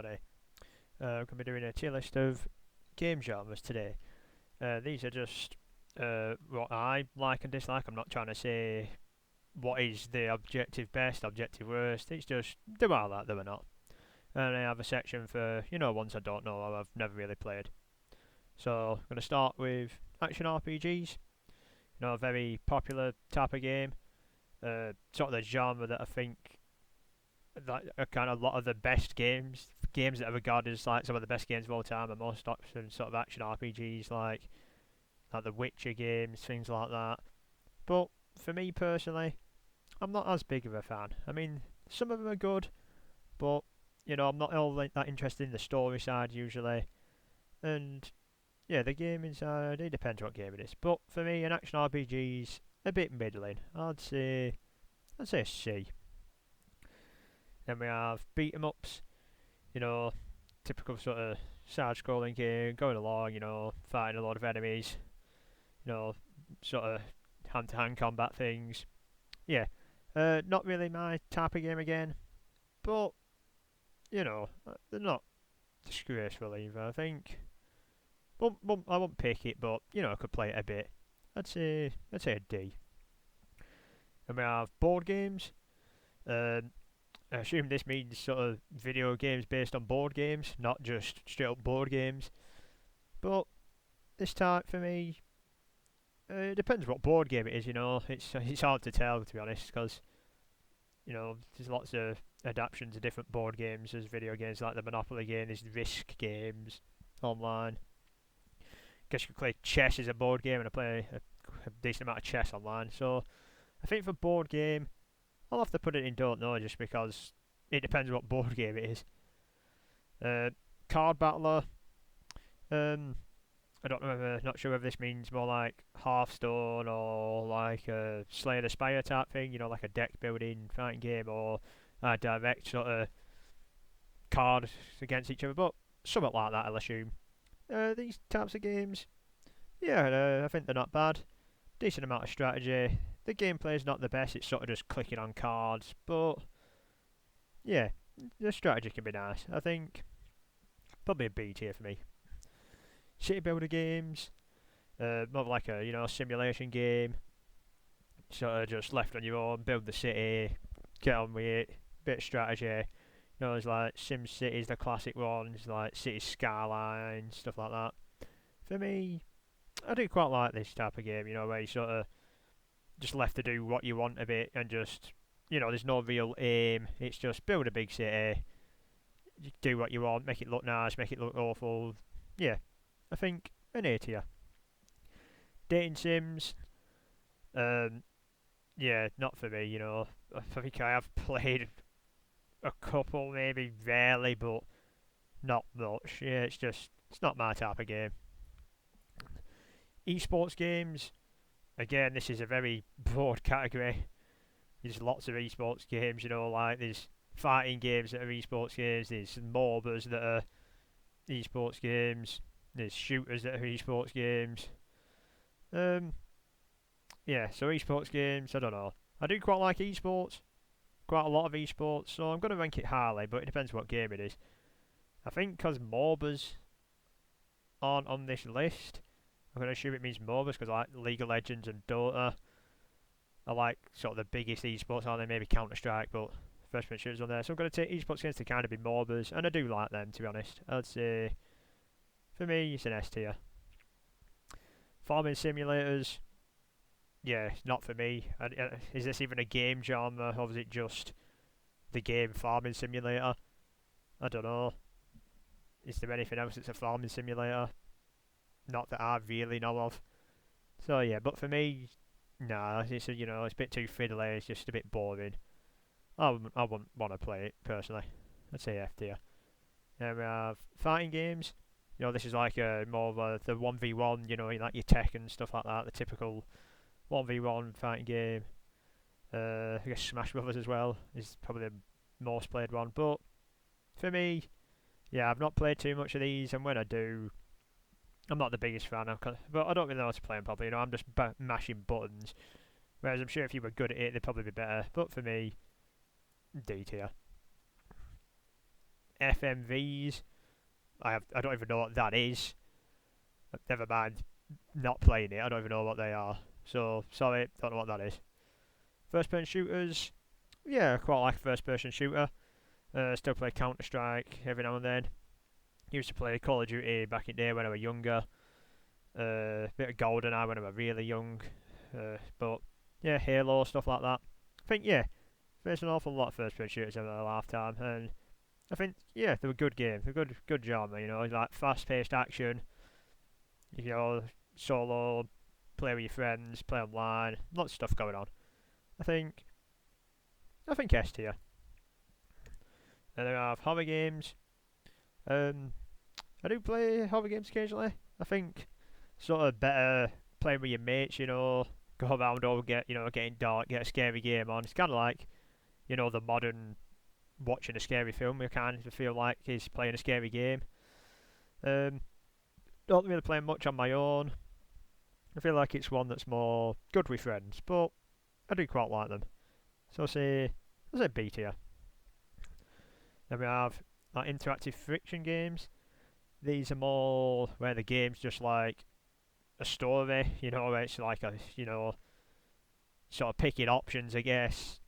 everybody. I'm going to be doing a tier list of game genres today. These are just what I like and dislike. I'm not trying to say what is the objective best, objective worst. It's just, do I like them or not? And I have a section for, ones I don't know or I've never really played. So I'm going to start with action RPGs. A very popular type of game. Sort of the genre that I think that are kind of a lot of the best games that are regarded as like some of the best games of all time, are most often sort of action RPGs, like the Witcher games, things like that. But for me personally, I'm not as big of a fan. I mean, some of them are good, but I'm not all that interested in the story side usually. And yeah, the gaming side, it depends what game it is. But for me, an action RPG's a bit middling. I'd say C. Then we have beat 'em ups, typical sort of side scrolling game, going along, fighting a lot of enemies, you know, sort of hand to hand combat things. Yeah, not really my type of game again, but, they're not disgraceful either, I think. I won't pick it, but, I could play it a bit. I'd say a D. And we have board games. Um, I assume this means sort of video games based on board games, not just straight up board games. But this type for me, it depends what board game it is. It's hard to tell to be honest, because there's lots of adaptations of different board games as video games, like the Monopoly game. There's Risk games online. Guess you could play chess as a board game, and I play a decent amount of chess online. So I think for board game, I'll have to put it in don't know just because it depends what board game it is. Card battler. I don't know. Not sure whether this means more like Hearthstone or like a Slay the Spire type thing. Like a deck building fighting game, or a direct sort of cards against each other. But something like that, I'll assume. These types of games, yeah, I think they're not bad. Decent amount of strategy. The gameplay is not the best. It's sort of just clicking on cards, but yeah, the strategy can be nice. I think probably a B tier for me. City builder games, more like a simulation game. Sort of just left on your own, build the city, get on with it. Bit of strategy. There's like Sim City's the classic ones, like City Skylines, stuff like that. For me, I do quite like this type of game. Where you sort of just left to do what you want a bit and just there's no real aim. It's just build a big city, do what you want, make it look nice, make it look awful. Yeah, I think an A tier. Dating sims, um, yeah, not for me. I think I have played a couple, maybe rarely, but not much. Yeah, it's not my type of game. Esports games, again, this is a very broad category. There's lots of esports games, like there's fighting games that are esports games, there's MOBAs that are esports games, there's shooters that are esports games. Um, yeah, so esports games, I don't know. I do quite like esports, quite a lot of esports, so I'm going to rank it highly, but it depends what game it is. I think because MOBAs aren't on this list, I'm going to assume it means MOBAs because I like League of Legends and Dota. I like sort of the biggest esports, aren't they? Maybe Counter Strike, but first person shooters on there. So I'm going to take esports games to kind of be MOBAs, and I do like them to be honest. I'd say for me it's an S tier. Farming simulators, yeah, not for me. Is this even a game genre, or is it just the game Farming Simulator? I don't know. Is there anything else that's a farming simulator? Not that I really know of. So yeah, but for me, nah, it's it's a bit too fiddly. It's just a bit boring. I wouldn't want to play it personally. I'd say F tier. Then we have fighting games. This is like more of the 1v1, like your Tekken and stuff like that, the typical 1v1 fighting game. I guess Smash Brothers as well is probably the most played one. But for me, yeah, I've not played too much of these, and when I do, I'm not the biggest fan of, but I don't really know how to play them properly. I'm just mashing buttons. Whereas I'm sure if you were good at it, they'd probably be better. But for me, D tier. FMVs. I don't even know what that is. Never mind not playing it. I don't even know what they are. So sorry, don't know what that is. First person shooters. Yeah, quite like a first person shooter. Still play Counter Strike every now and then. Used to play Call of Duty back in the day when I was younger. Bit of GoldenEye when I was really young. But yeah, Halo, stuff like that. I think, yeah, there's an awful lot of first person shooters in my lifetime, and I think, yeah, they were good games. They're good genre, you know, like fast paced action, you know, solo, play with your friends, play online, lots of stuff going on. I think S tier. And then I have horror games. I do play horror games occasionally. I think sort of better playing with your mates, you know, go around or getting dark, get a scary game on. It's kind of like, you know, the modern watching a scary film. You kind of feel like he's playing a scary game. Don't really play much on my own. I feel like it's one that's more good with friends, but I do quite like them. So I say B tier. Then we have like interactive friction games. These are more where the game's just like a story, you know, where it's like a, you know, sort of picking options, I guess,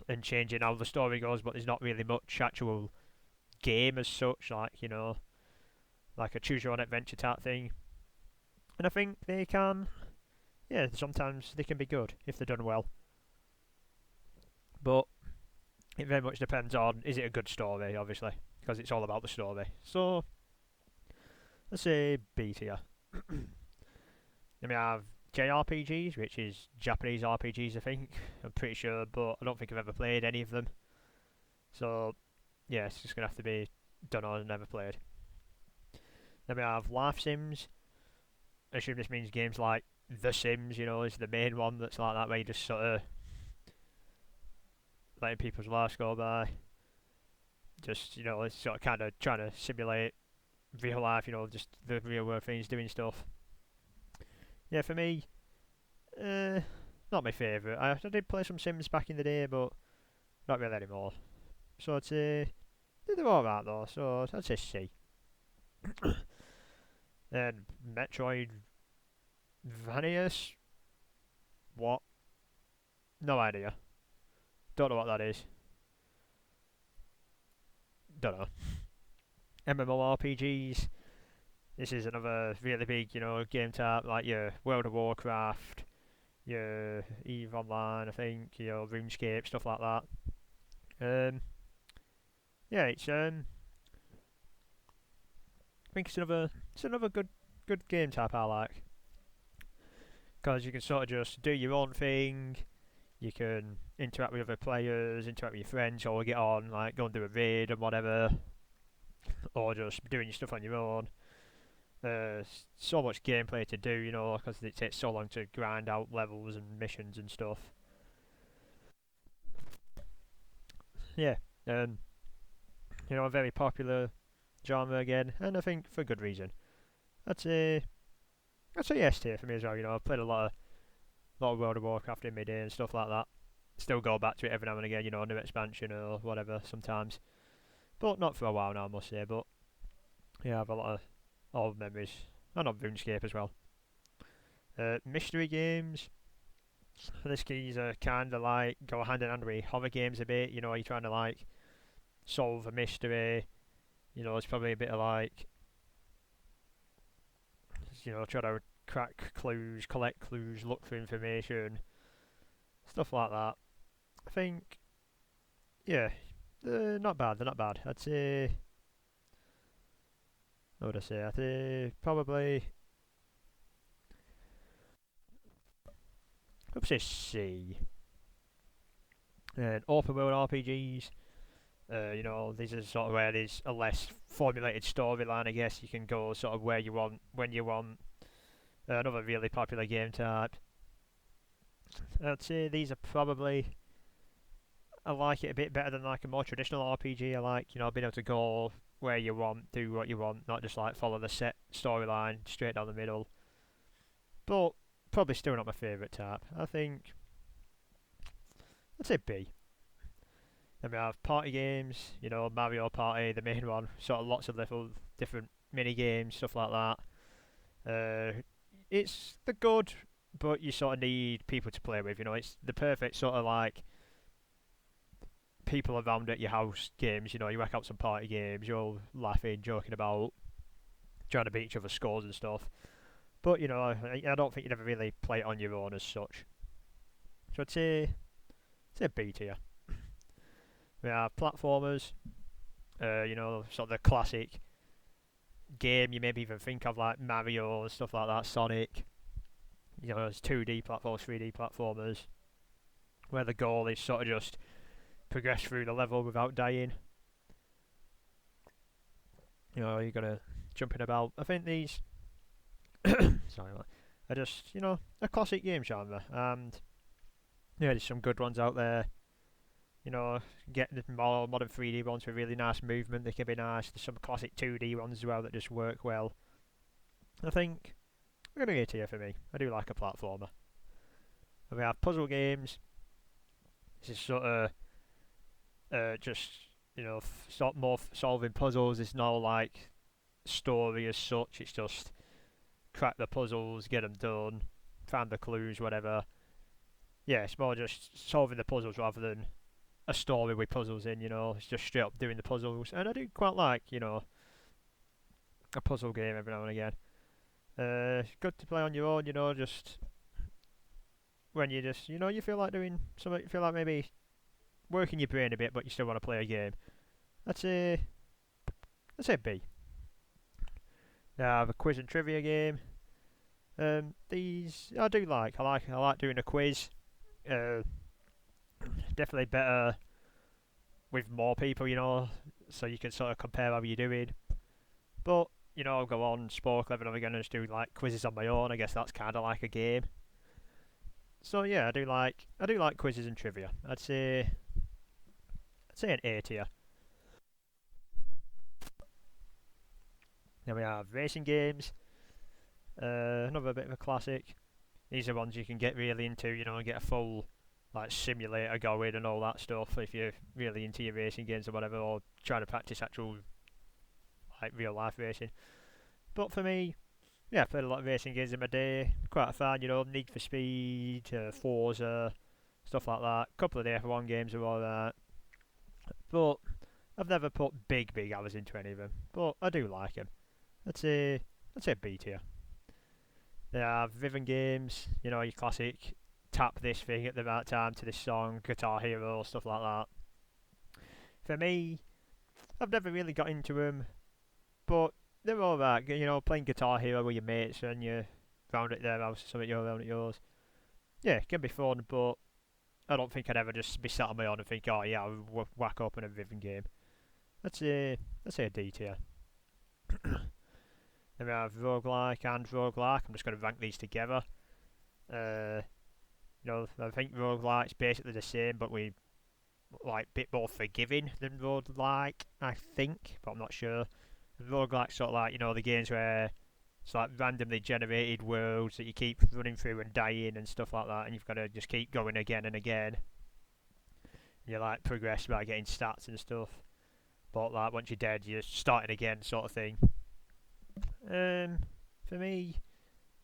and changing how the story goes, but there's not really much actual game as such, like, you know, like a choose your own adventure type thing. And I think they can, yeah, sometimes they can be good if they're done well. But it very much depends on, is it a good story, obviously, because it's all about the story. So, let's say B tier. Then we have JRPGs, which is Japanese RPGs, I think. I'm pretty sure, but I don't think I've ever played any of them. So, yeah, it's just going to have to be done on and never played. Then we have Life Sims. I assume this means games like The Sims, you know, is the main one that's like that, where you just sort of letting people's lives go by. Just, you know, it's sort of kind of trying to simulate real life, you know, just the real world things, doing stuff. Yeah, for me, not my favourite. I did play some Sims back in the day, but not really anymore. So I'd say they're alright though, so I'd say C. Then Metroidvanias? What? No idea. Don't know what that is. Don't know. MMORPGs. This is another really big, you know, game type, like your World of Warcraft, your EVE Online, I think, you know, RuneScape, stuff like that. Yeah, I think it's another good game type I like, because you can sort of just do your own thing. You can interact with other players, interact with your friends, or get on, like go and do a raid and whatever, or just doing your stuff on your own. So much gameplay to do, you know, because it takes so long to grind out levels and missions and stuff. Yeah, you know, a very popular genre again, and I think for good reason. I'd say yes tier for me as well. You know, I've played a lot of World of Warcraft in my day and stuff like that. Still go back to it every now and again, you know, new expansion or whatever sometimes, but not for a while now, I must say. But yeah, I have a lot of old memories, and on RuneScape as well. Mystery games. This keys are kind of like go hand in hand with horror games a bit. You know, you're trying to like solve a mystery. You know, it's probably a bit of like, you know, try to crack clues, collect clues, look for information, stuff like that. I think, yeah, they're not bad. They're not bad. I'd say, what would I say? I'd say probably, I'd say C. And open world RPGs. You know, these are sort of where there's a less formulated storyline. I guess you can go sort of where you want, when you want. Another really popular game type. I'd say these are probably, I like it a bit better than like a more traditional RPG. I like, you know, being able to go where you want, do what you want, not just like follow the set storyline straight down the middle. But probably still not my favourite type. I think I'd say B. Then we have party games, you know, Mario Party, the main one, sort of lots of little different mini games, stuff like that. It's the good, but you sort of need people to play with. You know, it's the perfect sort of like people around at your house games. You know, you work out some party games, you're all laughing, joking about, trying to beat each other's scores and stuff. But you know, I don't think you'd ever really play it on your own as such. So I'd say B tier. We have platformers. You know, sort of the classic game you maybe even think of like Mario and stuff like that, Sonic. You know, there's 2D platforms, 3D platformers, where the goal is sort of just progress through the level without dying. You know, you're gonna jumping about. I think these, sorry, are just a classic game genre, and yeah, there's some good ones out there. You know, get the more modern 3D ones with really nice movement. They can be nice. There's some classic 2D ones as well that just work well. I think we're gonna get here for me. I do like a platformer. And we have puzzle games. This is sort of just sort more solving puzzles. It's not like story as such. It's just crack the puzzles, get them done, find the clues, whatever. Yeah, it's more just solving the puzzles rather than a story with puzzles in. You know, it's just straight up doing the puzzles, and I do quite like a puzzle game every now and again. It's good to play on your own. You know, just when you just you feel like doing something. You feel like maybe working your brain a bit, but you still want to play a game. That's a B. Now I have a quiz and trivia game. These I do like. I like doing a quiz. Uh, Definitely better with more people, so you can sort of compare how you're doing. But I'll go on Sport Clever and I'm gonna just do like quizzes on my own. I guess that's kind of like a game. So yeah, I do like quizzes and trivia. I'd say an A tier. Then we have racing games. Another bit of a classic. These are ones you can get really into, and get a full like simulator going and all that stuff if you're really into your racing games or whatever, or trying to practice actual like real life racing. But for me, yeah, I played a lot of racing games in my day. Quite a fan, Need for Speed, Forza, stuff like that. A couple of the F1 games are alright, but I've never put big hours into any of them. But I do like them. I'd say B tier. They have rhythm games, your classic tap this thing at the right time to this song, Guitar Hero, stuff like that. For me, I've never really got into them, but they're alright. Playing Guitar Hero with your mates and you're round at their house or something, you're round at yours. Yeah, it can be fun, but I don't think I'd ever just be sat on my own and think, oh yeah, I'll whack up in a rhythm game. Let's say a D tier. Then we have roguelike and roguelike. I'm just going to rank these together. Uh, I think roguelike's basically the same, but we like a bit more forgiving than roguelike, I think, but I'm not sure. Roguelike's sort of like, the games where it's like randomly generated worlds that you keep running through and dying and stuff like that, and you've got to just keep going again and again. And you like progress by getting stats and stuff. But like once you're dead, you're starting again, sort of thing. For me,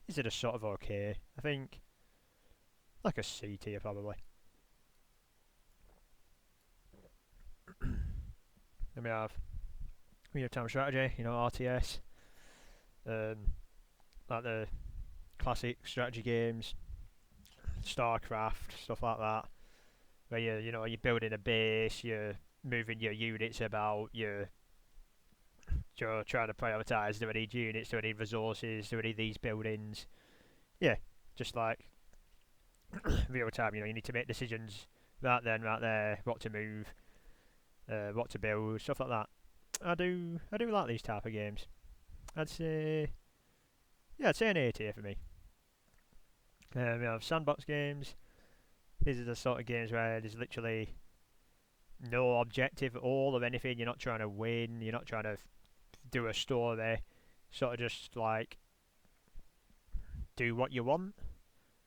is it a sort of okay? I think like a C tier probably. Then we have real-time strategy, RTS, um, like the classic strategy games, StarCraft, stuff like that, where you're building a base, you're moving your units about, you're trying to prioritise, do I need units, do I need resources, do I need these buildings? Yeah, just like real time, you need to make decisions right then, right there, what to move, what to build, stuff like that. I do like these type of games. I'd say, yeah, I'd say an A tier for me. We have sandbox games. These are the sort of games where there's literally no objective at all of anything. You're not trying to win. You're not trying to do a story. Sort of just like do what you want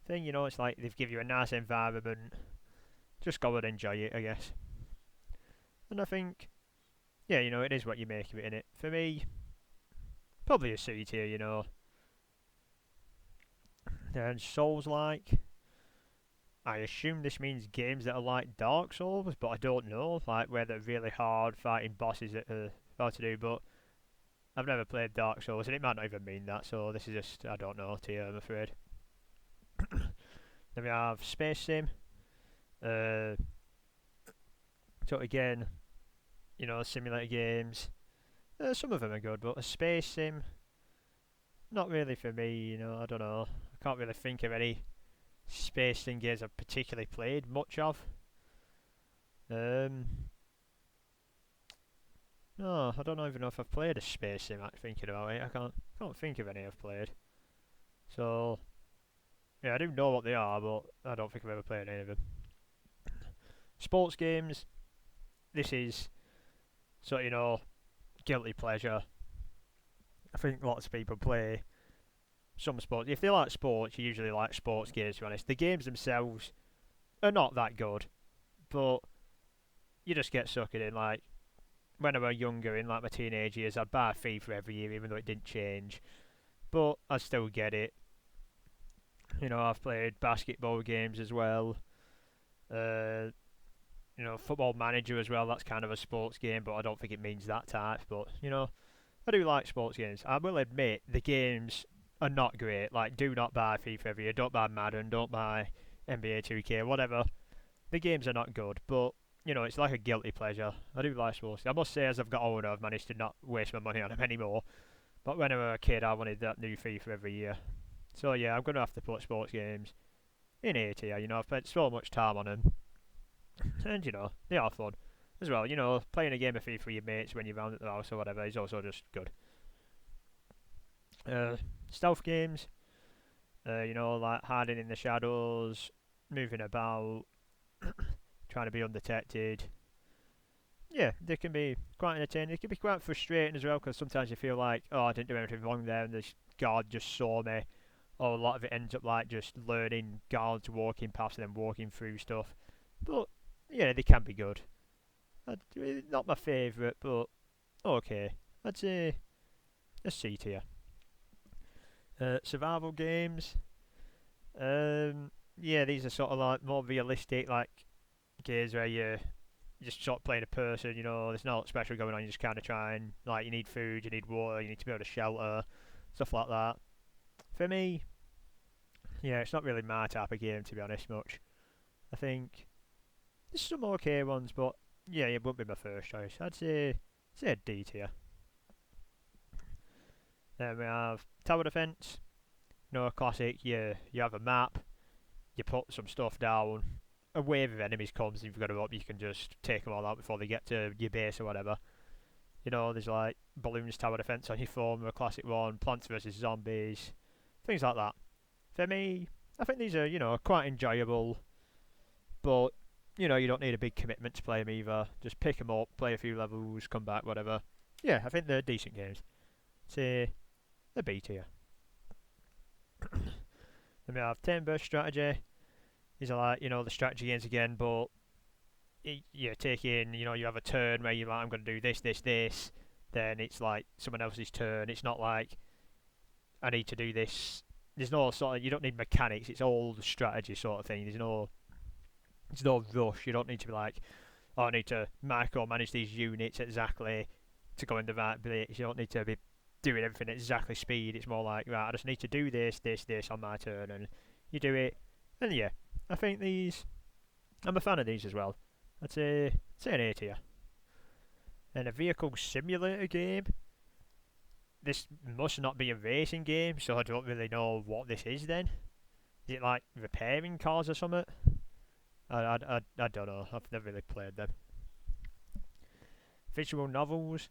thing. It's like they've give you a nice environment. Just go and enjoy it, I guess. And I think, yeah, you know, it is what you make of it, innit? For me, probably a C tier, you know. Then Souls-like, I assume this means games that are like Dark Souls, but I don't know, like where they're really hard fighting bosses that are hard to do, but I've never played Dark Souls, and it might not even mean that, so this is just, I don't know, tier, I'm afraid. Then we have Space Sim. So again, you know, simulator games. Some of them are good, but a Space Sim, not really for me, you know, I don't know. I can't really think of any Space Sim games I've particularly played much of. No, I don't even know if I've played a Space Sim, thinking about it. I can't think of any I've played. So, yeah, I do know what they are, but I don't think I've ever played any of them. Sports games, this is, so you know, guilty pleasure. I think lots of people play some sports. If they like sports, you usually like sports games, to be honest. The games themselves are not that good, but you just get sucked in. Like, when I was younger, in like my teenage years, I'd buy FIFA every year, even though it didn't change. But I still get it. You know, I've played basketball games as well. Uh, you know, Football Manager as well. That's kind of a sports game, but I don't think it means that type. But you know, I do like sports games. I will admit the games are not great. Like, do not buy FIFA every year. Don't buy Madden. Don't buy NBA 2K. Whatever. The games are not good, but you know, it's like a guilty pleasure. I do like sports. I must say, as I've got older, I've managed to not waste my money on them anymore. But when I was a kid, I wanted that new FIFA every year. So yeah, I'm gonna have to put sports games in A tier. You know, I've spent so much time on them, and you know, they are fun as well. You know, playing a game of FIFA with your mates when you're around at the house or whatever is also just good. Stealth games, you know, like hiding in the shadows, moving about, trying to be undetected. Yeah, they can be quite entertaining. They can be quite frustrating as well, because sometimes you feel like, oh, I didn't do anything wrong there, and this guard just saw me. Or a lot of it ends up like just learning guards walking past and then walking through stuff. But yeah, they can be good. Not my favourite, but okay. I'd say a C tier. Survival games. Yeah, these are sort of like more realistic, like games where you're just sort of playing a person. You know, there's not special going on. You just kind of try and like you need food, you need water, you need to be able to shelter, stuff like that. For me, yeah, it's not really my type of game, to be honest. Much. I think there's some okay ones, but yeah, it wouldn't be my first choice. I'd say a D tier. Then we have tower defense. You know, a classic. You have a map. You put some stuff down. A wave of enemies comes, and you've got to up. You can just take them all out before they get to your base or whatever. You know, there's like balloons tower defense on your phone, a classic one. Plants vs zombies, things like that. For me, I think these are quite enjoyable, but you know you don't need a big commitment to play them either. Just pick them up, play a few levels, come back, whatever. Yeah, I think they're decent games. Say the B tier. Then we have turn-based strategy. These are like the strategy games again, but you're taking you have a turn where you're like I'm going to do this, this, this. Then it's like someone else's turn. It's not like I need to do this. There's no sort of you don't need mechanics. It's all strategy sort of thing. There's no rush. You don't need to be like, oh, I need to micromanage these units exactly to go in the right place. You don't need to be doing everything at exactly speed. It's more like, right, I just need to do this, this, this on my turn, and you do it. And yeah, I think I'm a fan of these as well. I'd say an A tier. And a vehicle simulator game. This must not be a racing game, so I don't really know what this is then. Is it like repairing cars or something? I don't know. I've never really played them. Visual novels.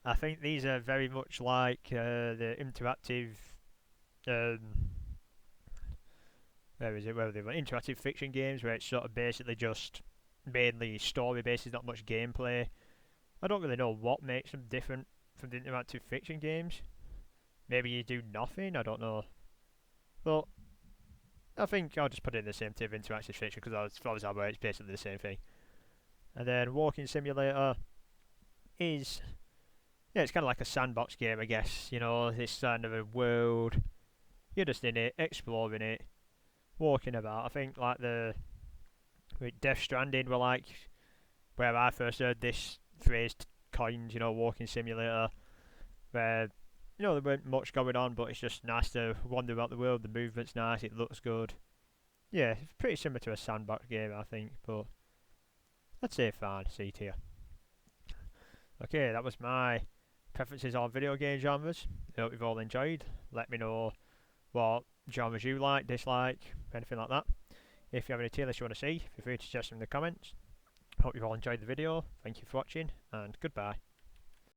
I think these are very much like the interactive. Where is it? Where are they? Interactive fiction games, where it's sort of basically just mainly story based, not much gameplay. I don't really know what makes them different from the interactive fiction games. Maybe you do nothing. I don't know. But I think I'll just put it in the same tier of interactive fiction because as far as I'm aware, it's basically the same thing. And then Walking Simulator is, yeah, it's kind of like a sandbox game, I guess. You know, this kind of a world. You're just in it, exploring it, walking about. I think like the Death Stranding were like where I first heard this phrase coined. You know, Walking Simulator, where you know there weren't much going on, but it's just nice to wander about the world. The movement's nice, it looks good. Yeah, it's pretty similar to a sandbox game, I think, but I'd say fine, C tier. Okay, that was my preferences on video game genres. I hope you've all enjoyed. Let me know what genres you like, dislike, anything like that. If you have any tier lists you want to see, feel free to suggest them in the comments. Hope you've all enjoyed the video. Thank you for watching, and goodbye.